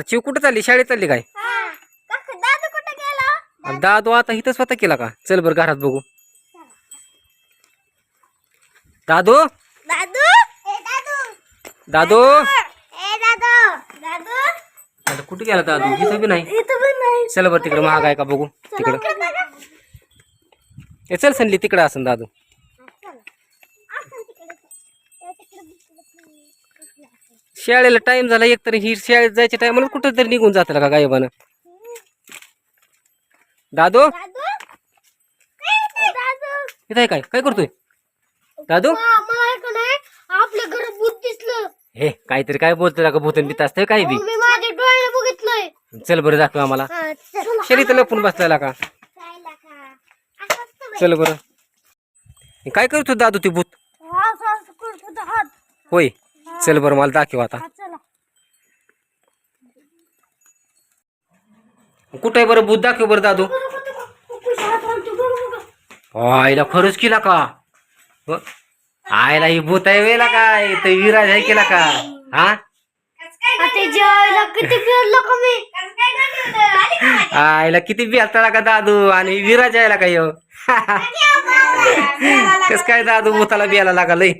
अरे चिव कुठं चालली? शाळेत चालली काय? दादू कुठे गेला? अरे दादू आता इथं स्वतः केला का? चल बरं घरात बघू. दादू दादू ए दादू दादू ए दादू दादू आता कुठे गेला दादू? इथं बी नाही. इथं पण नाही. चल बरं तिकडं महाग आहे का बघू तिकडं. ए चल संली तिकडं असन दादू. शाळेला टाइम झाला एकतर ही शाळेत जायच्या टायमाला कुठं तरी निघून जात का गायबानं. दादू दादू दादू इथं आहे काय? काय करतोय दादू? मला का नाही आपल्या घरात भूत दिसलं. हे काहीतरी काय बोलतोय का? भूतन बीत असतंय काय बी. मी माझ्या डोळ्याने बघितलंय. चल बरं दाखव आम्हाला. शरी तर लपून बसलेला का? चल बरं. हे काय करतो दादू ते भूत? होय चल बरं मला दाखव आता. कुठं आहे बरं भूत? दाखव बरं दादू. आईला खरंच केला का? आईला ही भूत आहे वेला काय? तर विराज आहे केला का? हा आईला किती बेलता का दादू? आणि विराज यायला का यो? कस काय दादू भूताला बियाला लागा लय.